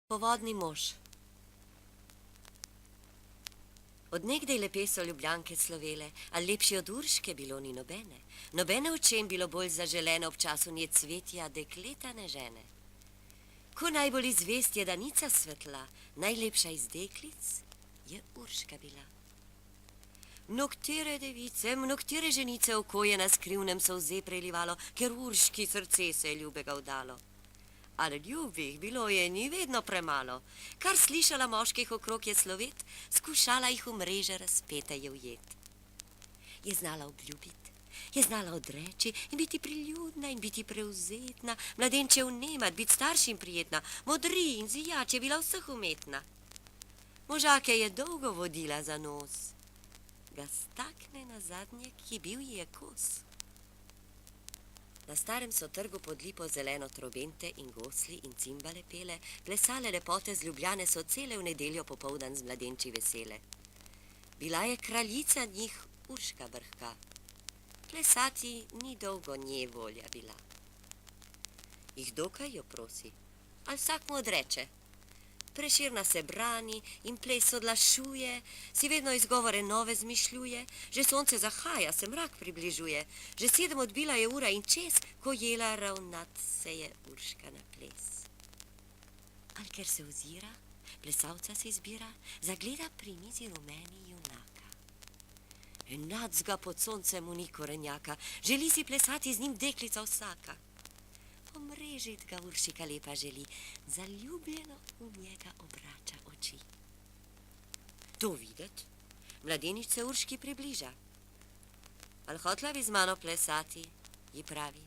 Povodni mož. Od nekdaj lepe so Ljubljanke slovele, a lepši od Urške bilo ni nobene. Nobene očem bilo bolj zaželene ob času nje cvetja, dekleta ne žene. Ko najbolj izvest je danica svetla, najlepša iz deklic je Urška bila. Mnogtere device, mnogtere ženice oko je na skrivnem solze prelivalo, ker Urški srce se je ljubega vdalo. Ali ljubih bilo je ni vedno premalo. Kar slišala moških okrog je slovet, skušala jih v mreže razpete je ujet. Je znala obljubiti, je znala odreči in biti priljudna in biti prevzetna, mladenče vnemat, biti staršim prijetna, modri in zijač je bila vseh umetna. Možake je dolgo vodila za nos, ga stakne na zadnje, ki bil ji je kos. Na starem so trgu pod lipo zeleno trobente in gosli in cimbale pele, plesale lepote z Ljubljane so cele v nedeljo popoldan z mladenči vesele. Bila je kraljica njih Urška brhka, plesati ni dolgo nje volja bila. Jih dokaj jo prosi, ali vsak mu odreče. Prešerna se brani in ples odlašuje, si vedno izgovore nove zmišljuje, že sonce zahaja, se mrak približuje, že 7 odbila je ura in čez, ko jela ravnat se je Urška na ples. Ali ker se ozira, plesalca se izbira, zagleda pri mizi rumeni junaka. Enac ga pod soncem v ni korenjaka, želi si plesati z njim deklica vsaka. Omrežit ga Uršika lepa želi, zaljubljeno v njega obrača oči. To videt, mladenič se Urški približa. Al hotla bi z mano plesati, ji pravi.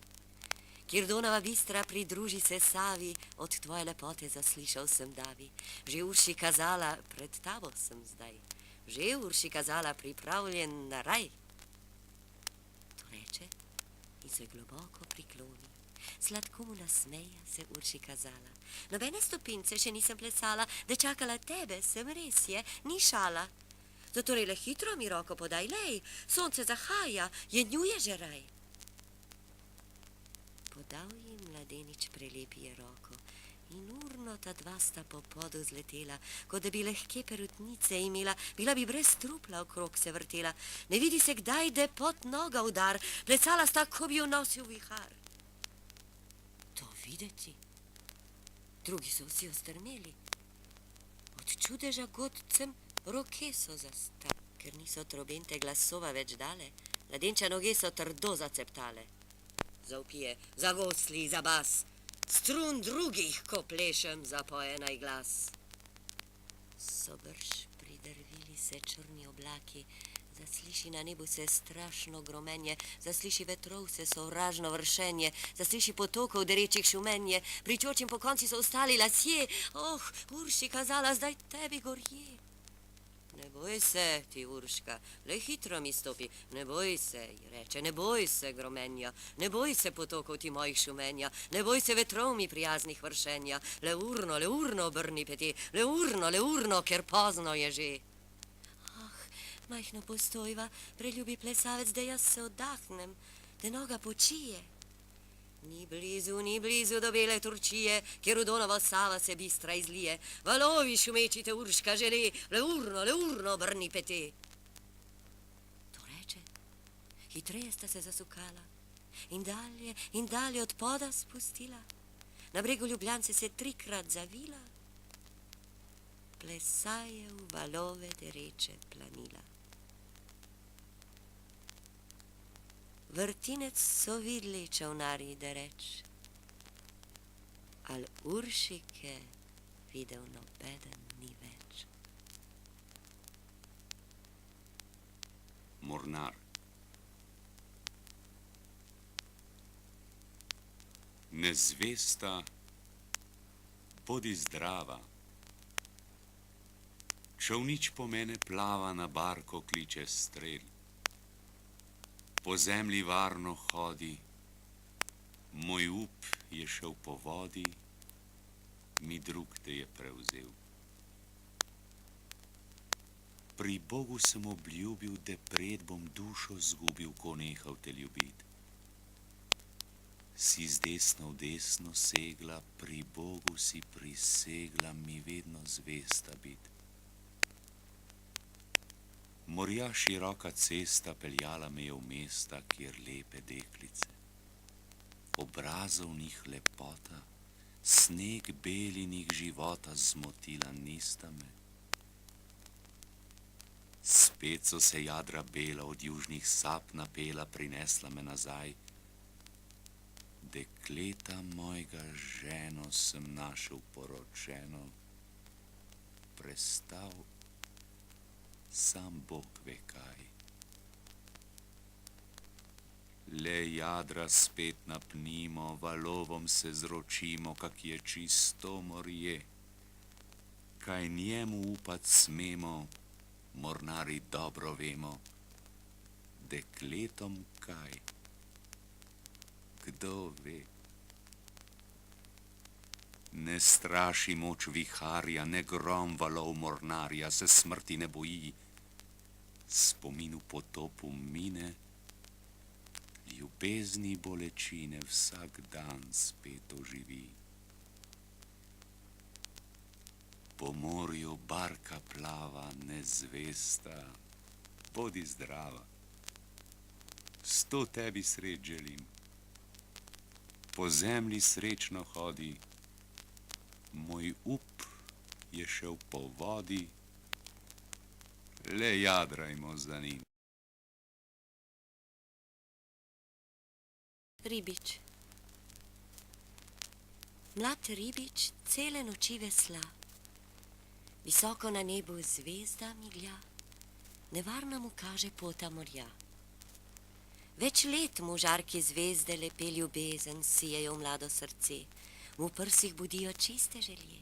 Kjer Donava bistra pridruži se Savi, od tvoje lepote zaslišal sem davi. Že Urši kazala, pred tabo sem zdaj. Že Urši kazala, pripravljen na raj. To reče in se globoko prikloni. Sladko mu nasmeja se Urši kazala. Nobene stopince še nisem plesala, da čakala tebe, sem res je, ni šala. Zatorej le hitro mi roko podaj, lej, sonce zahaja, jednjuje že raj. Podal ji mladenič prelepi je roko in urno ta dva sta po podu zletela, kot da bi lehke perutnice imela, bila bi brez trupla okrog se vrtela. Ne vidi se kdaj, da pot noga udar, plesala sta, ko bi jo nosil vihar. Videti. Drugi so vsi ostrmeli. Od čudeža godcem roke so zastali, ker niso trobente glasova več dale, mladenča noge so trdo zaceptale. Zavpije, za gosli, za bas, strun drugih, ko plešem, zapoje naj glas. So brž pridrvili se črni oblaki, zasliši na nebu se strašno gromenje, zasliši vetrov se sovražno vršenje, zasliši potokov derečih šumenje, pričočim po konci so ostali lasje, oh, Urši kazala, zdaj tebi gorje. Ne boj se, ti Urška, le hitro mi stopi, ne boj se, ji reče, ne boj se gromenja, ne boj se potokov ti mojih šumenja, ne boj se vetrov mi prijaznih vršenja, le urno obrni peti, le urno, ker pozno je že. Majhno postojva, preljubi plesavec, da jaz se oddahnem, da noga počije. Ni blizu do bele Turčije, kjer v Donavo Sava se bistra izlije. Valovi šumečite Urška žele, le urno obrni pete. To reče, hitreje sta se zasukala in dalje od poda spustila. Na bregu Ljubljance se 3-krat zavila, plesaje v valove dereče planila. Vrtinec so videli čolnarji dereč, al Uršike videl nobeden ni več. Mornar. Nezvesta, bodi zdrava, čolnič po mene plava, na barko kliče strel. Po zemlji varno hodi, moj up je šel po vodi, mi drug te je prevzel. Pri Bogu sem obljubil, da pred bom dušo zgubil, ko nehal te ljubit. Si z desno v desno segla, pri Bogu si prisegla mi vedno zvesta bit. Morja široka cesta peljala me je v mesta, kjer lepe deklice. Obrazov njih lepota, sneg belinih života zmotila nista me. Spet so se jadra bela od južnih sap napela, prinesla me nazaj. Dekleta mojega ženo sem našel poročeno, prestal sam Bog ve kaj. Le jadra spet napnimo, valovom se zročimo, kak je čisto morje. Kaj njemu upat smemo, mornari dobro vemo, dekletom kaj, kdo ve. Ne straši moč viharja, ne grom valov mornarja, se smrti ne boji. Spomin v potopu mine, ljubezni bolečine vsak dan spet oživi. Po morju barka plava, nezvesta, bodi zdrava. 100 tebi sreč želim, po zemlji srečno hodi, moj up je šel po vodi, le jadrajmo za njim. Ribič. Mlad ribič cele noči vesla. Visoko na nebu zvezda miglja, nevarna mu kaže pota morja. Več let mu žarki zvezde lepe ljubezen sijejo v mlado srce, mu v prsih budijo čiste želje.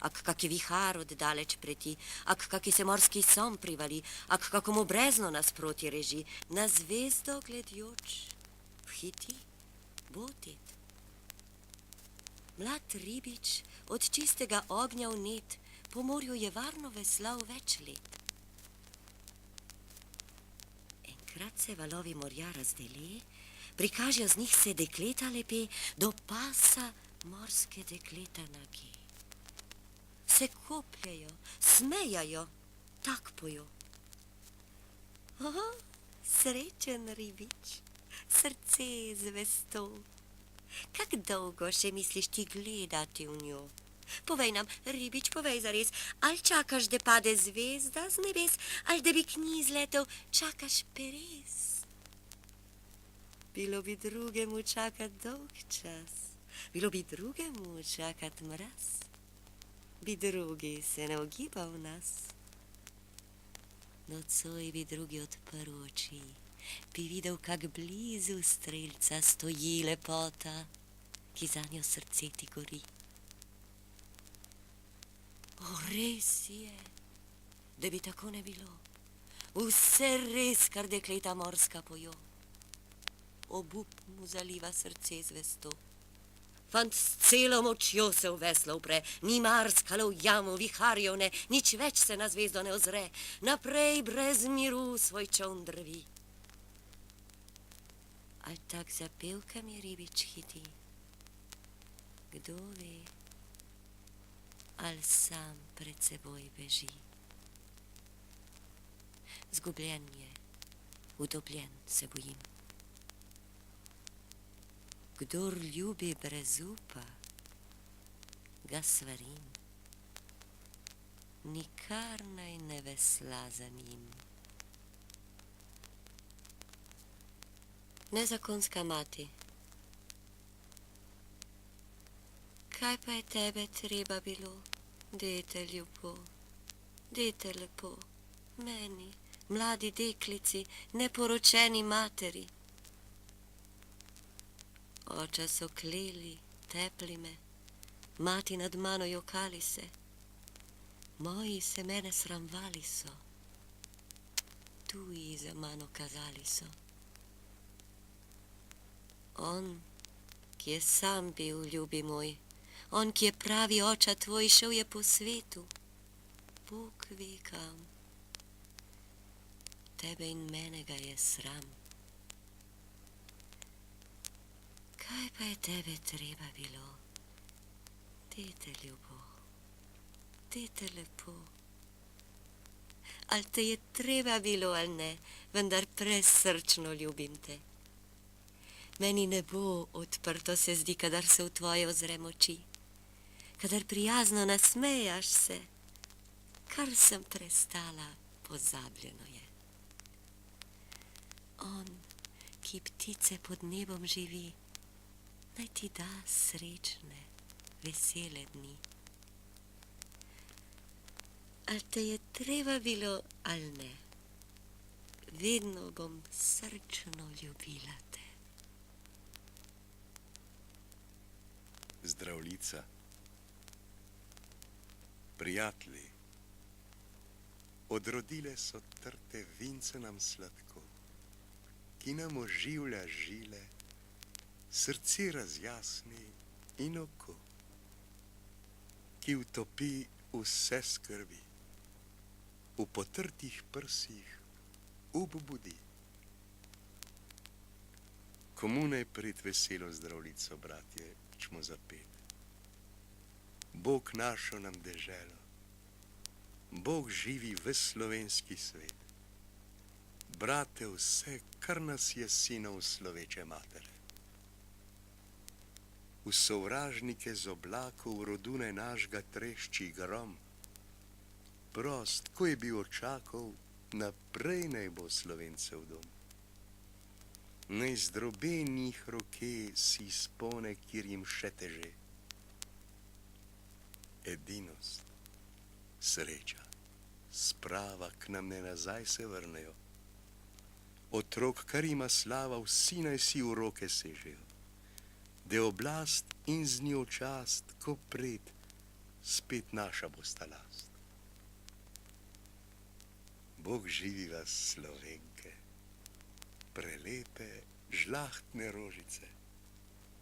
Ak kaki vihar oddaleč preti, ak kaki se morski som privali, ak kakomu brezno nasproti reži, na zvezdo gledjoč vhiti botet. Mlad ribič od čistega ognja vnet po morju je varno veslal več let. Enkrat se valovi morja razdeli, prikažejo z njih se dekleta lepe, do pasa morske dekleta nage. Se kopljejo, smejajo, tak pojo. O, srečen ribič, srce zvesto. Kak dolgo še misliš ti gledati v njo? Povej nam, ribič, povej zares, ali čakaš, da pade zvezda z nebes, ali da bi k njej zletel, čakaš peres? Bilo bi drugemu čakat dolg čas, bilo bi drugemu čakat mraz, bi drugi se ne ogibal v nas. Nocoj bi drugi odprl oči, bi videl, kak blizu strelca stoji lepota, ki zanjo srce ti gori. O, res je, da bi tako ne bilo. Vse res, kar dekleta morska pojo. Obup mu zaliva srce zvesto. Fant s celo močjo se v veslo upre, ni mar skalov jamu, viharjev ne, nič več se na zvezdo ne ozre, naprej brez miru svoj čoln drvi. Ali tak za pevkami ribič hiti? Kdo ve, ali sam pred seboj beži? Zgubljen je, utopljen se bojim. Kdor ljubi brez upa, ga svarim, nikar naj ne vesla za njim. Nezakonska mati, kaj pa je tebe treba bilo, dete ljubo, dete lepo, meni, mladi deklici, neporočeni materi? Oča so kleli, tepli me, mati nad mano jokali se, moji se mene sramvali so, tuji za mano kazali so. On, ki je sam bil ljubi moj, on, ki je pravi oča tvoj, šel je po svetu, Bog ve kam. Tebe in mene ga je sram. Kaj pa je tebe treba bilo? Dete ljubo, dete lepo. Al te je treba bilo, al ne, vendar presrčno ljubim te. Meni nebo odprto se zdi, kadar se v tvoje ozrem oči, kadar prijazno nasmejaš se, kar sem prestala, pozabljeno je. On, ki ptice pod nebom živi, naj ti da srečne, vesele dni. Al te je treba bilo, al ne, vedno bom srčno ljubila te. Zdravljica, prijatelji, odrodile so trte vince nam sladko, ki nam oživlja žile, srce razjasni in oko, ki utopi vse skrbi, v potrtih prsih ubudi. Komu naj prid veselo zdravljico, bratje, čmo zapet? Bog našel nam deželo, Bog živi v slovenski svet. Brate, vse, kar nas je sinov sloveče matere. V sovražnike z oblakov rodune našega trešči grom. Prost, ko je bil očakov, naprej naj bo Slovencev dom. Naj zdrobe njih roke si spone, kjer jim še teže. Edinost, sreča, sprava k nam ne nazaj se vrnejo. Otrok, kar ima slava, vsi naj si v roke sežejo. Da oblast in z njo čast, ko pred, spet naša bosta last. Bog živi vas, Slovenke, prelepe, žlahtne rožice.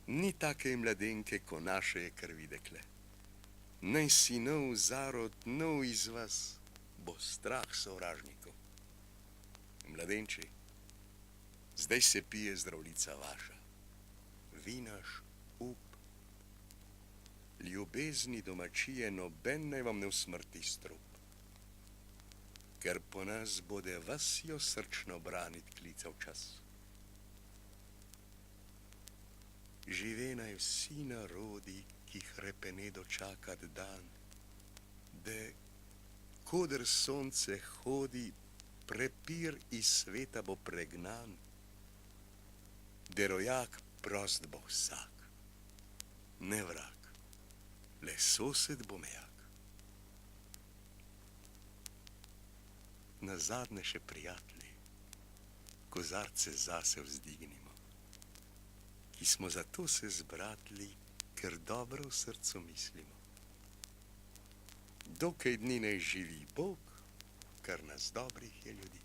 Ni take mladenke, ko naše je krvi dekle. Naj si nov zarod, nov iz vas, bo strah sovražnikov. Mladenči, zdaj se pije zdravljica vaša, vi naš up. Ljubezni domačije noben naj vam ne usmrti strup, ker po nas bode vas jo srčno branit klical čas. Žive naj vsi narodi, ki hrepene dočakat dan, da, koder sonce hodi, prepir iz sveta bo pregnan, da rojak prost bo vsak, ne vrag, le sosed bo mejak. Nazadnje še prijatelji, kozarce zase vzdignimo, ki smo zato se zbratli, ker dobro v srcu mislimo. Dokaj dni naj živi Bog, kar nas dobrih je ljudi.